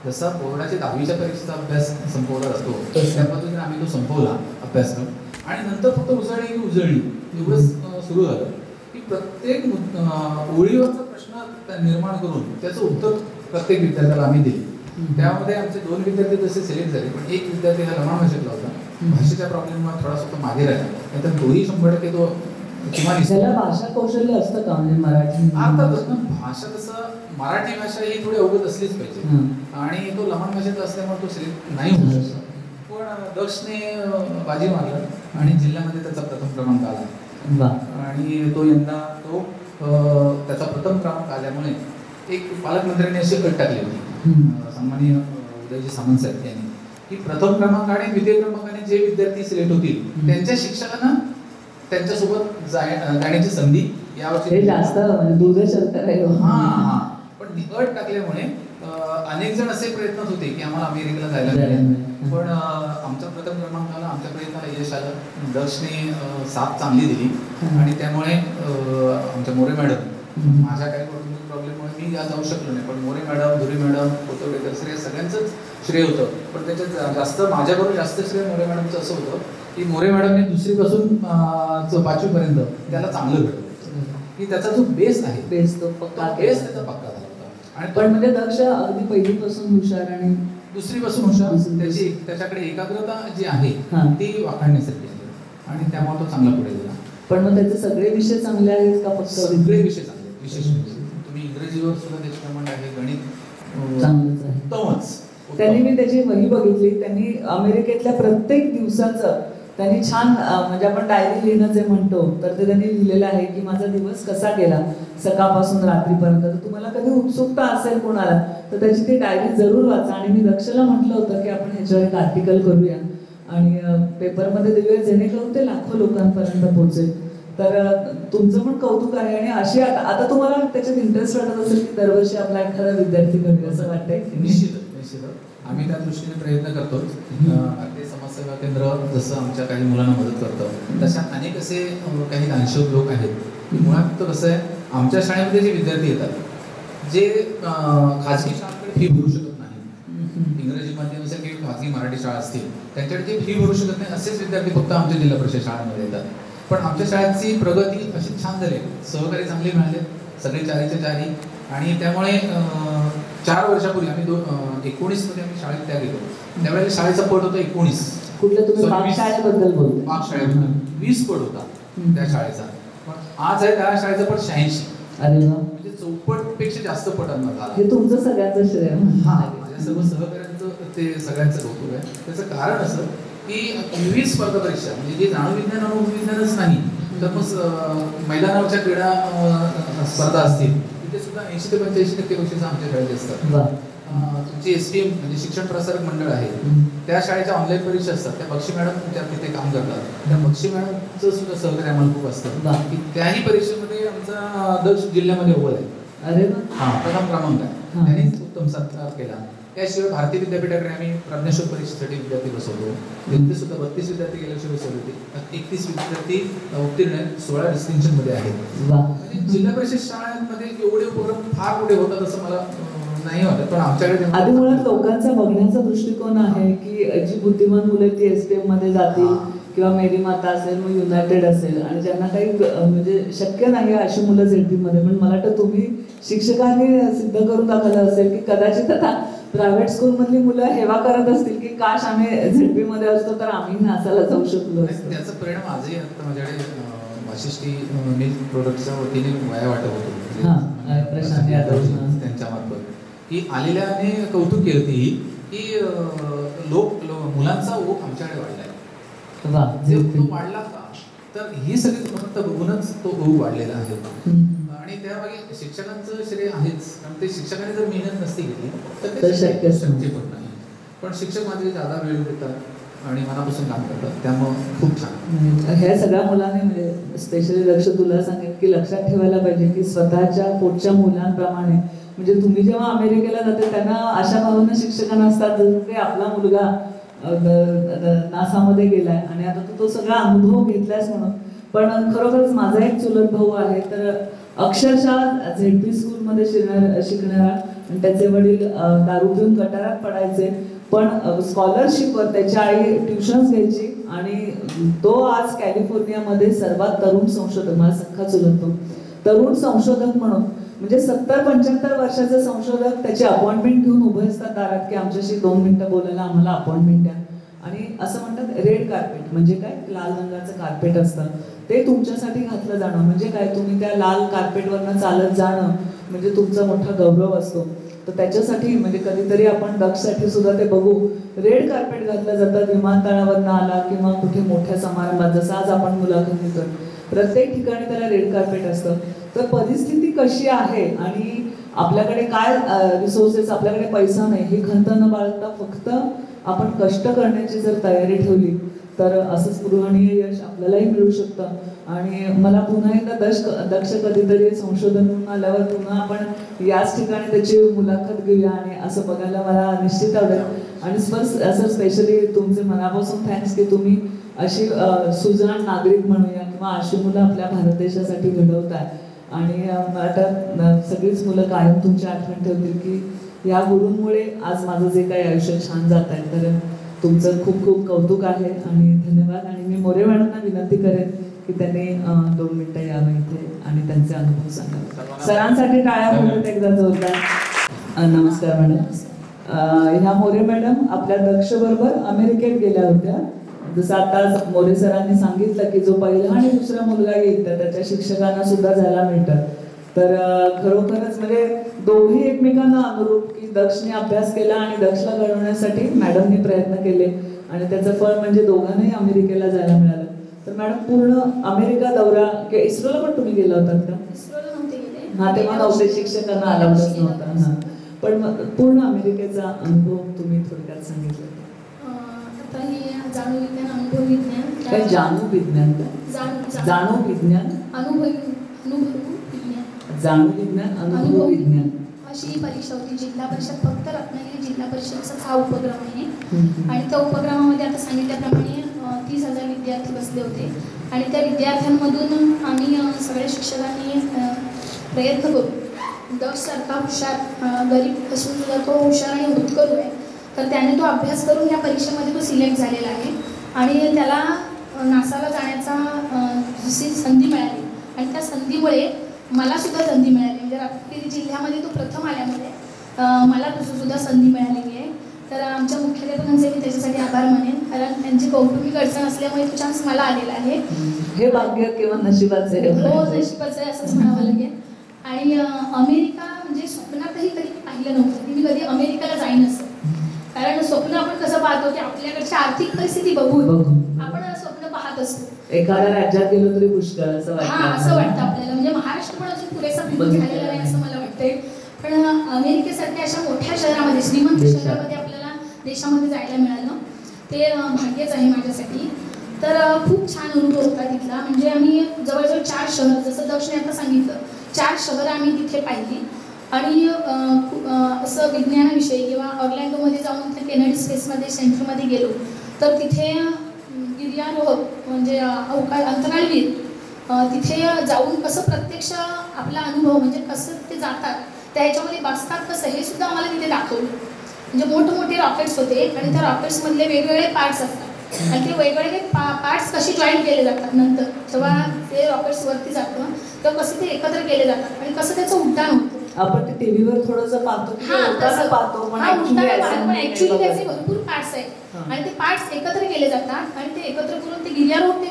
जसा बोर्डाच्या 10वीच्या परीक्षेचा अभ्यास संपवला जातो त्या पद्धतीने आम्ही तो संपवला अभ्यासक्रम. आणि नंतर फक्त उजळणी एवढंच सुरू झालं की प्रत्येक ओळीवरचा प्रश्न निर्माण करून त्याचं उत्तर प्रत्येक विद्यार्थ्याला आम्ही दिले. त्यामध्ये आमचे 2 विद्यार्थी तसे सिलेक्ट झाले, पण एक विद्यार्थी हा लमाण भाषेतला होता. भाषेच्या प्रॉब्लेममुळे थोडासा तो मागे राहिला, नाहीतर तोही 100% तो किमान त्याला भाषा कौशल्य असतं का म्हणजे मराठी? अर्थातच ना, भाषा तसं मराठी भाषा ही थोडी अवगत असलीच पाहिजे आणि तो लहान भाषेत असल्यामुळे तो सिलेक्ट नाही होऊ शकतो. पण दक्षने बाजी मारला आणि जिल्ह्यामध्ये त्याचा प्रथम क्रमांक आला आणि तो यंदा त्याचा प्रथम क्रमांक आल्यामुळे एक पालकमंत्र्यांनी अशी अट टाकली होती सन्माननीय उदयजी सामंत साहेब यांनी, की प्रथम क्रमांक आणि द्वितीय क्रमांकाने जे विद्यार्थी सिलेक्ट होतील त्यांच्या शिक्षकांना त्यांच्यासोबत जाण्याची संधी यावर्षी जास्त म्हणजे दूरदर्शन आहे. पण ती अट टाकल्यामुळे अनेक जण असे प्रयत्न होते की आम्हाला अमेरिकेला जायला मिळेल, पण आमच्या प्रथम क्रमांकाला आमच्या प्रयत्नाला यश आलं. दक्षने साथ चांगली दिली आणि त्यामुळे आमच्या मोरे मॅडम, माझ्या काही कौटुंबिक प्रॉब्लेममुळे मी या जाऊ शकलो नाही, पण मोरे मॅडम, धुरी मॅडम, कोतवडेकर सर या सगळ्यांचंच श्रेय होतं. पण त्याच्यात जास्त माझ्याबरोबर जास्त श्रेय मोरे मॅडमचं असं होतं की मोरे मॅडमने 2री पासून 5वी पर्यंत त्याला चांगलं घडवलं, की त्याचा जो बेस आहे बेस तो पक्का बेस त्याचा पक्का झाला होता. आणि पण म्हणजे दक्ष अगदी पहिलीपासून हुशार आणि 2री पासून हुशार, त्याच्याकडे एकाग्रता जी आहे ती वाखाणण्यासाठी आहे आणि त्यामुळे तो चांगला पुढे गेला. पण मग त्याचे सगळे विषय चांगले आहेत का? फक्त सगळे विषय चांगले, विशेष तुम्ही इंग्रजीवर सुद्धा त्याचे प्रमाण आहे, गणित चांगलंच आहे. उत्तमच. त्यांनी मी त्याची वही बघितली, त्यांनी अमेरिकेतल्या प्रत्येक दिवसाचं त्यांनी छान म्हणजे आपण डायरी लिहिणं जे म्हणतो तर ते त्यांनी लिहिलेलं आहे की माझा दिवस कसा गेला सकाळपासून रात्रीपर्यंत. तर तुम्हाला कधी उत्सुकता असेल कोणाला तर त्याची ती डायरी जरूर वाचा. आणि मी दक्षला म्हटलं होतं की आपण ह्याच्यावर एक आर्टिकल करूया आणि पेपरमध्ये देऊया जेणेकरून ते लाखो लोकांपर्यंत पोहोचेल. तर तुमचं पण कौतुक आहे आणि अशी आता तुम्हाला त्याच्यात इंटरेस्ट वाटत असेल की दरवर्षी आपला एखादा विद्यार्थी घडू असं वाटतंय? निश्चित आम्ही त्या दृष्टीने प्रयत्न करतो. ते समाजसेवा केंद्र जसं आमच्या काही मुलांना मदत करतं तशा अनेक असे काही दानशूर लोक आहेत. मुळात तर कसं आहे, आमच्या शाळेमध्ये जे विद्यार्थी येतात जे खाजगी शाळांकडे फी भरू शकत नाही, इंग्रजी माध्यम असेल किंवा खाजगी मराठी शाळा असतील त्यांच्याकडे जे फी भरू शकत नाही असेच विद्यार्थी फक्त आमच्या जिल्हा परिषद शाळांमध्ये येतात. पण आमच्या शाळेची प्रगती अशी छान झाली, सहकारी चांगले मिळाले सगळे 4च्या 4. आणि त्यामुळे 4 वर्षापूर्वी आम्ही 19 मध्ये आम्ही शाळेत त्या गेलो, त्यावेळेला शाळेचा पट होता 19. कुठल्या तुम्ही शाळेबद्दल बोलतो? शाळेबद्दल 20 पट होता त्या शाळेचा, पण आज आहे त्या शाळेचा पट 86. अरे वा, म्हणजे 4 पेक्षा जास्त पटांना झाला. हे तुमचं सगळ्याचं श्रेय. माझ्या सर्व सहकार्यांचं ते सगळ्यांचं कौतुक आहे. त्याचं कारण असं की विविध स्पर्धा परीक्षा म्हणजे जे जाणून विज्ञान अनुभव विज्ञानच नाही तर मग मैदानावरच्या क्रीडा स्पर्धा असतील तिथे सुद्धा 80 ते 85% बक्षिसं आमच्या शाळेत असतात. तुमची SPM म्हणजे शिक्षण प्रसारक मंडळ आहे त्या शाळेच्या ऑनलाईन परीक्षा असतात, त्या बक्षी मॅडम त्या तिथे काम करतात. त्या बक्षी मॅडमचं सुद्धा सहकार्य आम्हाला खूप असतं की त्याही परीक्षेमध्ये आमचा दक्ष जिल्ह्यामध्ये अव्वल आहे. अरे प्रथम क्रमांक आहे, त्यांनी उत्तम सत्कार केला. त्याशिवाय भारतीय विद्यापीठाकडे आम्ही प्रज्ञाशोध परीक्षेसाठी विद्यार्थी बसवतो, तिथे सुद्धा 32 विद्यार्थी गेल्या वर्षी बसवले होते. 31 विद्यार्थी उत्तीर्ण आहेत, 16 डिस्टिंक्शन मध्ये आहेत. म्हणजे जिल्हा परिषद शाळांमध्ये एवढे उपक्रम फार मोठे होतात असं मला नाही वाटत. पण आमच्याकडे आधी मुळात लोकांचा बघण्याचा दृष्टिकोन आहे की जी बुद्धिमान मुलं ती SPM मध्ये जातील किंवा मेरी माता असेल मग युनायटेड असेल आणि ज्यांना काही म्हणजे शक्य नाही अशी मुलं ZP मध्ये. पण मला वाटतं तुम्ही शिक्षकांनी सिद्ध करून दाखवलं असेल की कदाचित आता प्रायव्हेट स्कूल मधली मुलं हेवा करत असतील की काश आम्ही ZP मध्ये असतो तर आम्ही नासाला जाऊ शकलो असतो. त्याचा परिणाम आजही आता माझ्याकडे वाशिष्ठी मिल्क प्रोडक्टच्या वतीने वाया वाटत होतो त्यांच्या मार्फत की आलेल्याने कौतुक केलं ती की मुलांचा ओघ आमच्याकडे वाढलाय. तो वाढला का तर ही सगळी फक्त बघूनच तो ओघ वाढलेला आहे. आणि त्यामागे शिक्षकांचं श्रेय आहेच, कारण ते शिक्षकांनी जर मेहनत नसती घेतली तर ते शक्य पण नाही. पण शिक्षक माझे जादा वेळ देतात आणि मनापासून काम करतात, त्यामुळं खूप छान. ह्या सगळ्या मुलांनी म्हणजे स्पेशली लक्ष तुला सांगेल की लक्षात ठेवायला पाहिजे की स्वतःच्या पोटच्या मुलांप्रमाणे म्हणजे तुम्ही जेव्हा अमेरिकेला जाते त्यांना अशा भावना शिक्षकांना असतात जसं की आपला मुलगा नासामध्ये गेलाय आणि आता तो सगळा अनुभव घेतलायस म्हणून. पण खरोखरच माझा एक चुलत भाऊ आहे तर अक्षरशः ZP स्कूलमध्ये शिकणारा आणि त्याचे वडील दारू पिऊन गटारात पडायचे पण स्कॉलरशिपवर त्याची आई ट्युशन्स घ्यायची आणि तो आज कॅलिफोर्नियामध्ये सर्वात तरुण संशोधक, मला सख्खा चुलत भाऊ, तरुण संशोधक म्हणून म्हणजे 70-75 वर्षाचे संशोधक त्याची अपॉइंटमेंट घेऊन उभे असतात दारात की आमच्याशी 2 मिनिटं बोलायला आम्हाला अपॉइंटमेंट द्या. आणि असं म्हणतात रेड कार्पेट म्हणजे काय, लाल रंगाचं कार्पेट असतं ते तुमच्यासाठी घातलं जाणं म्हणजे काय, तुम्ही त्या लाल कार्पेटवरनं चालत जाणं म्हणजे तुमचा मोठा गौरव असतो. तर त्याच्यासाठी म्हणजे कधीतरी आपण दक्षसाठी सुद्धा ते बघू. रेड कार्पेट घातलं जातं विमानतळावरनं आला किंवा कुठे मोठ्या समारंभात, जसं आज आपण मुलाखत घेतोय प्रत्येक ठिकाणी त्याला रेड कार्पेट असतं. तर परिस्थिती कशी आहे आणि आपल्याकडे काय रिसोर्सेस, आपल्याकडे पैसा नाही, ही खंत न बाळगता फक्त आपण कष्ट करण्याची जर तयारी ठेवली तर असं स्पृहणीय यश आपल्यालाही मिळू शकतं. आणि मला पुन्हा एकदा दक्ष कधीतरी संशोधन म्हणून आल्यावर पुन्हा आपण याच ठिकाणी त्याची मुलाखत घेऊया आणि असं बघायला मला निश्चित आवडेल. आणि असं स्पेशली तुमचे मनापासून थँक्स की तुम्ही अशी सुजाण नागरिक म्हणूया किंवा अशी मुलं आपल्या भारत देशासाठी घडवताय. आणि आता सगळीच मुलं कायम तुमची आठवण ठेवतील की या गुरूंमुळे आज माझं जे काही आयुष्य छान जात आहे. तर तुमचं खूप खूप कौतुक आहे आणि धन्यवाद. आणि मी मोरे मॅडमना विनंती करेन की त्यांनी 2 मिनिटं यावं इथे आणि त्यांचे अनुभव सांगावे. सरांसाठी टाळ्या बोलत एकदा जोरदार. नमस्कार मॅडम. ह्या मोरे मॅडम आपल्या दक्ष बरोबर अमेरिकेत गेल्या होत्या. जसं आता मोरे सरांनी सांगितलं की जो पहिला आणि दुसरा मुलगा येईल तर त्याच्या शिक्षकांना सुद्धा जायला मिळतं. तर खरोखरच म्हणजे दोघे एकमेकांना अनुरूप की दक्षने अभ्यास केला आणि दक्षला घडवण्यासाठी मॅडमने प्रयत्न केले आणि त्याचं फळ म्हणजे दोघांनाही अमेरिकेला जायला मिळालं. तर मॅडम पूर्ण अमेरिका दौरा किंवा इस्रोला पण तुम्ही गेला होतात का? इस्रोला नव्हते गेले. हा, तेव्हा नव्हते, शिक्षकांना अलाउडच नव्हता. हा, पण पूर्ण अमेरिकेचा अनुभव तुम्ही थोडक्यात सांगितलं. आता हे जाणू विज्ञान, अनुभव विज्ञान, काय जाणू विज्ञान, जाणू विज्ञान, अनुभव विज्ञान, जाणू विज्ञान, अनुभव विज्ञान अशी ही परीक्षा होती. जिल्हा परिषद, फक्त रत्नागिरी जिल्हा परिषदचाच हा उपक्रम आहे. आणि त्या उपक्रमामध्ये आता सांगितल्याप्रमाणे 30,000 विद्यार्थी बसले होते आणि त्या विद्यार्थ्यांमधून आम्ही सगळ्या शिक्षकांनी प्रयत्न करू. दक्षसारखा हुशार गरीब असून सुद्धा तो हुशार आणि होतकरू आहे. तर त्याने तो अभ्यास करून या परीक्षेमध्ये तो सिलेक्ट झालेला आहे आणि त्याला नासाला जाण्याचा संधी मिळाली आणि त्या संधीमुळे मला सुद्धा संधी मिळाली. म्हणजे रत्नागिरी जिल्ह्यामध्ये तो प्रथम आल्यामुळे मला सुद्धा संधी मिळालेली आहे. तर आमच्या मुख्याध्यापकांचे मी त्याच्यासाठी आभार मानेन, कारण त्यांची कौटुंबिक अडचण असल्यामुळे तो चान्स मला आलेला आहे. हे भाग्य किंवा नशिबाचे आहे. हो, नशिबाचं आहे असंच म्हणावं लागेल. आणि अमेरिका म्हणजे स्वप्नातही कधी पाहिलं नव्हतं की मी कधी अमेरिकेला जाईन असं. कारण स्वप्न आपण कसं पाहतो की आपल्याकडची आर्थिक परिस्थिती बघून आपण स्वप्न पाहत असतो. एखाद्या राज्यात गेलो तरी पुष्कळ असं वाटतं. हा, असं वाटतं आपल्याला. म्हणजे महाराष्ट्र पण अजून पुरेसा फिरून झालेला नाही असं मला वाटतंय. पण अमेरिकेसारख्या अशा मोठ्या शहरामध्ये, श्रीमंत शहरामध्ये आपल्याला देशामध्ये जायला मिळालं ते भाग्यच आहे माझ्यासाठी. तर खूप छान अनुभव होता तिथला. म्हणजे आम्ही जवळजवळ 4 शहर, जसं दक्षने आता सांगितलं, 4 शहरं आम्ही तिथे पाहिली. आणि असं विज्ञानाविषयी किंवा ऑर्लँडोमध्ये जाऊन त्या केनेडी स्पेसमध्ये सेंटरमध्ये गेलो तर तिथे गिर्यारोहक म्हणजे अंतराळवीर तिथे जाऊन कसं प्रत्यक्ष आपला अनुभव म्हणजे कसं ते जातात त्या ह्याच्यामध्ये बसतात कसं हे सुद्धा आम्हाला तिथे दाखवलं. म्हणजे मोठमोठे रॉकेट्स होते आणि त्या रॉकेट्समधले वेगवेगळे पार्ट्स असतात आणि ते वेगवेगळे पार्ट्स कसे जॉईन केले जातात नंतर जेव्हा ते रॉकेट्स वरती जातं तर कसे ते एकत्र केले जातात आणि कसं त्याचं उड्डाण होतं. आपण ते टीव्हीवर थोडंसं पाहतो, पण ऍक्च्युअली त्याचे भरपूर पार्ट्स आहेत आणि ते पार्ट्स एकत्र केले जातात आणि ते एकत्र करून ते गिर्यारोहक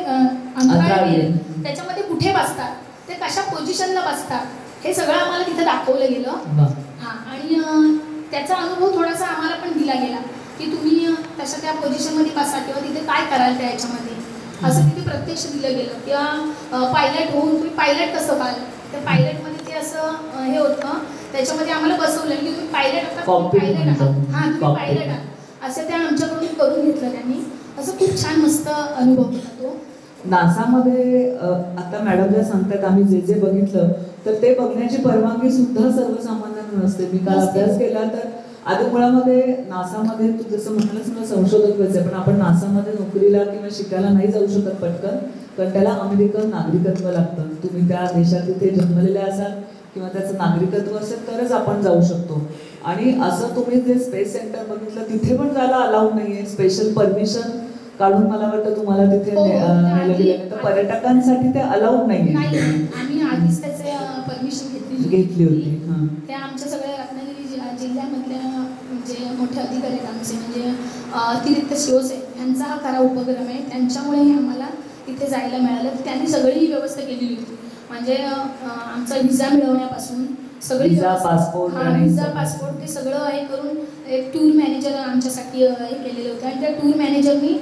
अंतराळवीर त्याच्यामध्ये कुठे बसतात, ते कशा पोझिशनला बसतात हे सगळं आम्हाला तिथे दाखवलं गेलं. हा, आणि त्याचा अनुभव थोडासा आम्हाला पण दिला गेला की तुम्ही तशा त्या पोझिशनमध्ये बसा किंवा तिथे काय कराल त्या ह्याच्यामध्ये असं तिथे प्रत्यक्ष दिलं गेलं. किंवा पायलट होऊन तुम्ही पायलट कसं व्हाल, त्या पायलटमध्ये ते असं हे होतं त्याच्यामध्ये आम्हाला बसवलं की तुम्ही पायलट आता पायलट आहात. हां, तुम्ही पायलट आहात असं त्या आमच्याकडून करून घेतलं त्यांनी. असं खूप छान मस्त अनुभव होता तो. नासामध्ये आता मॅडम ज्या सांगतात आम्ही जे जे बघितलं तर ते बघण्याची परवानगी सुद्धा सर्वसामान्यांना नसते. मी काल अभ्यास केला तर आधी मुळामध्ये नासामध्ये तू जसं म्हटलंस मला संशोधक व्हायचं पण आपण नासामध्ये नोकरीला किंवा शिकायला नाही जाऊ शकत पटकन, कारण त्याला अमेरिकन नागरिकत्व लागतं. तुम्ही त्या देशात तिथे जन्मलेले असाल किंवा त्याचं नागरिकत्व असेल तरच आपण जाऊ शकतो. आणि असं तुम्ही जे स्पेस सेंटर बघितलं तिथे पण जायला अलाउड नाहीये, स्पेशल परमिशन काढून मला वाटतं तुम्हाला तिथे नेलं गेलं. तर पर्यटकांसाठी ते अलाउड नाहीये. आम्ही आधीच त्याचे परमिशन घेतली होती. हां. त्या आमच्या सगळ्या रत्नागिरी जिल्ह्यामधल्या म्हणजे मोठे अधिकारी आहेत आमचे, म्हणजे अतिरिक्त शिवसेना यांचा हा खरा उपक्रम आहे. त्यांच्यामुळेही आम्हाला इथे जायला मिळालं. त्यांनी सगळी ही व्यवस्था केलेली होती, म्हणजे आमचा व्हिसा मिळवण्यापासून सगळी व्हिसा, पासपोर्ट ते सगळं हे करून एक टूर मॅनेजर आमच्यासाठी हे केलेले होते आणि त्या टूर मॅनेजरनी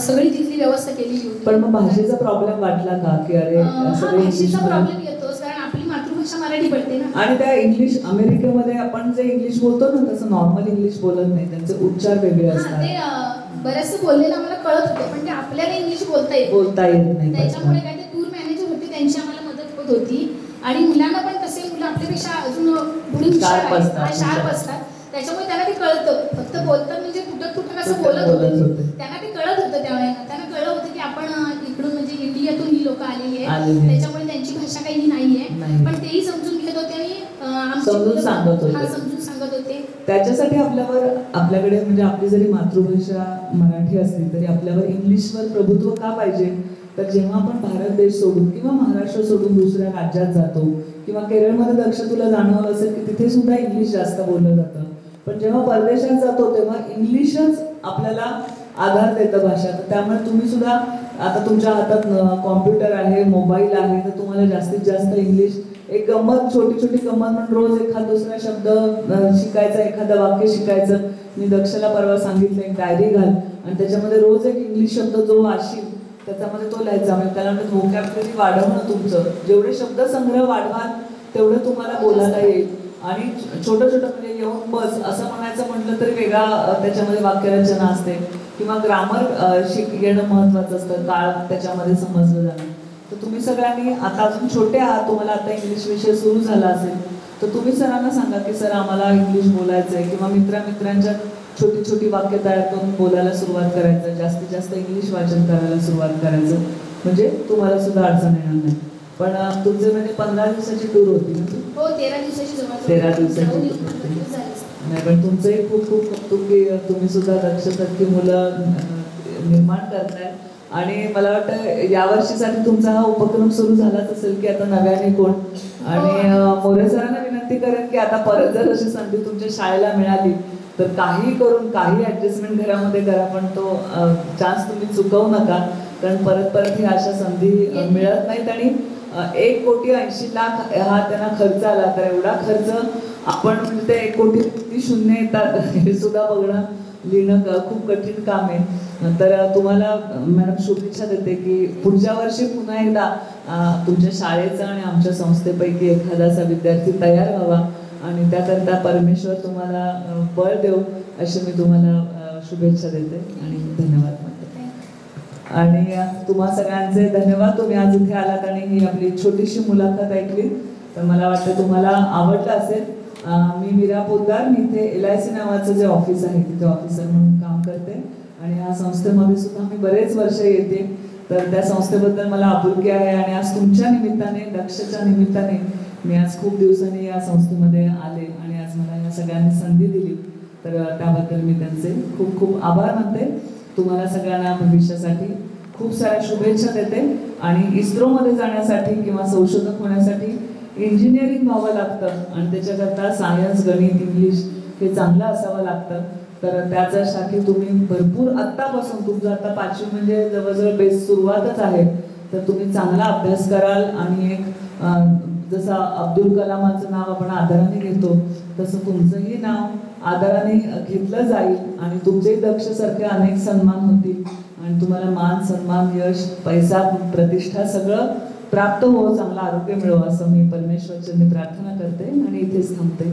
सगळी तिथली व्यवस्था केलेली होती. पण मग भाषेचा प्रॉब्लेम वाटला का की अरे भाषेचा प्रॉब्लेम येतोच, कारण आपली मातृभाषा मराठी पडते ना. आणि त्या इंग्लिश अमेरिकेमध्ये आपण जे इंग्लिश बोलतो ना तसं नॉर्मल इंग्लिश बोलत नाही, त्यांचे उच्चार वेगळे असतात. ते बरेचसे बोललेलं आम्हाला कळत होतं, पण ते आपल्याला इंग्लिश बोलता येत नाही. त्याच्यामुळे काय ते टूर मॅनेजर होते, त्यांची आम्हाला मदत होत होती. आणि मुलांना पण तसे मुलं आपल्यापेक्षा अजून पुढे शार्प असतात, त्याच्यामुळे त्यांना ते कळतं. फक्त बोलतात म्हणजे तुटक असं बोलत होते, त्यांना ते कळत होतं. त्यावेळेला त्यांना कळलं होतं की आपण इकडून म्हणजे इंडियातून ही लोक आलेली आहेत, त्याच्यामुळे त्यांची भाषा काही नाहीये, पण तेही समजून घेत होते आणि समजून सांगत होते. त्याच्यासाठी आपल्याकडे म्हणजे आपली जरी मातृभाषा मराठी असली तरी आपल्यावर इंग्लिशवर प्रभुत्व का पाहिजे? तर जेव्हा आपण भारत देश सोडून किंवा महाराष्ट्र सोडून दुसऱ्या राज्यात जातो किंवा केरळमध्ये दक्ष तुला जाणवलं असेल की तिथे सुद्धा इंग्लिश जास्त बोललं जातं, पण जेव्हा परदेशात जातो तेव्हा इंग्लिशच आपल्याला आधार देतं भाषा. तर त्यामुळे तुम्ही सुद्धा आता तुमच्या हातात कॉम्प्युटर आहे, मोबाईल आहे, तर तुम्हाला जास्तीत जास्त इंग्लिश एक गंमत, छोटी गंमत म्हणून रोज एखादा दुसरा शब्द शिकायचा, एखादं वाक्य शिकायचं. मी दक्षला परवा सांगितलं एक डायरी घाल आणि त्याच्यामध्ये रोज एक इंग्लिश शब्द जो वाशील त्याच्यामध्ये तो लिहायचा. म्हणजे त्याला म्हणतात व्होकॅब्युलरी वाढवणं. तुमचं जेवढे शब्दसंग्रह वाढवाल तेवढं तुम्हाला बोलायला येईल. आणि छोटं म्हणजे येऊन बस असं म्हणायचं म्हटलं तरी वेगळा त्याच्यामध्ये वाक्यरचना असते किंवा ग्रामर येणं महत्वाचं असतं, काळ त्याच्यामध्ये समजलं जाणं. तर तुम्ही सगळ्यांनी आता अजून छोटे आहात, तुम्हाला आता इंग्लिश विषय सुरू झाला असेल तर तुम्ही सरांना सांगा की सर आम्हाला इंग्लिश बोलायचं आहे, किंवा मित्रांच्या छोटी वाक्य तयार करून बोलायला सुरुवात करायचं, जास्तीत जास्त इंग्लिश वाचन करायला सुरुवात करायचं, म्हणजे तुम्हाला सुद्धा अडचण येणार नाही. पण तुमचे म्हणजे 15 दिवसाची टूर होती ना? हो, 13 दिवसाची 13 दिवसाची नाही, पण तुमचंही खूप कौतुक की तुम्ही सुद्धा दक्षसारखी मुलं निर्माण करताय. आणि मला वाटतं यावर्षीसाठी तुमचा हा उपक्रम सुरू झालाच असेल की आता नव्याने कोण. आणि मोरे सरांना विनंती करेन की आता परत जर अशी संधी तुमच्या शाळेला मिळाली तर काही करून काही ऍडजस्टमेंट घरामध्ये करा, पण तो चान्स तुम्ही चुकवू नका, कारण परत ही अशा संधी मिळत नाहीत. आणि 1,80,00,000 हा त्यांना खर्च आला, तर एवढा खर्च आपण म्हणजे ते 1 कोटी किती शून्य येतात हे सुद्धा बघणं लिहिणं खूप कठीण काम आहे. तर तुम्हाला मॅडम शुभेच्छा देते की पुढच्या वर्षी पुन्हा एकदा तुमच्या शाळेचा आणि आमच्या संस्थेपैकी एखादा विद्यार्थी तयार व्हावा आणि त्याकरता परमेश्वर तुम्हाला बळ देव अशी मी तुम्हाला शुभेच्छा देते आणि धन्यवाद म्हणते. आणि तुम्हा सगळ्यांचे धन्यवाद, तुम्ही आज इथे आलात आणि ही आपली छोटीशी मुलाखत ऐकली. तर मला वाटतं तुम्हाला आवडलं असेल. मी मीरा पोद्दार, मी इथे LIC नावाचं जे ऑफिस आहे तिथे ऑफिसर म्हणून काम करते आणि या संस्थेमध्ये सुद्धा मी बरेच वर्ष येते. तर त्या संस्थेबद्दल मला आपुलकी आहे आणि आज तुमच्या निमित्ताने, दक्षच्या निमित्ताने मी आज खूप दिवसांनी या संस्थेमध्ये आले आणि आज मला या सगळ्यांनी संधी दिली, तर त्याबद्दल मी त्यांचे खूप खूप आभार मानते. तुम्हाला सगळ्यांना भविष्यासाठी खूप साऱ्या शुभेच्छा देते. आणि इस्रोमध्ये जाण्यासाठी किंवा संशोधक होण्यासाठी इंजिनिअरिंग व्हावं लागतं आणि त्याच्याकरता सायन्स, गणित, इंग्लिश हे चांगलं असावं लागतं. तर त्याच्यासाठी तुम्ही भरपूर आत्तापासून, तुमचं आता 5वी म्हणजे जवळजवळ बेस सुरुवातच आहे, तर तुम्ही चांगला अभ्यास कराल आणि एक जसं अब्दुल कलामांचं नाव आपण आदराने घेतो तसं तुमचंही नाव आदराने घेतलं जाईल आणि तुमचेही दक्षसारखे अनेक सन्मान होतील आणि तुम्हाला मान, सन्मान, यश, पैसा, प्रतिष्ठा सगळं प्राप्त हो, चांगलं आरोग्य मिळो असं मी परमेश्वरचरणी प्रार्थना करते आणि इथेच थांबते.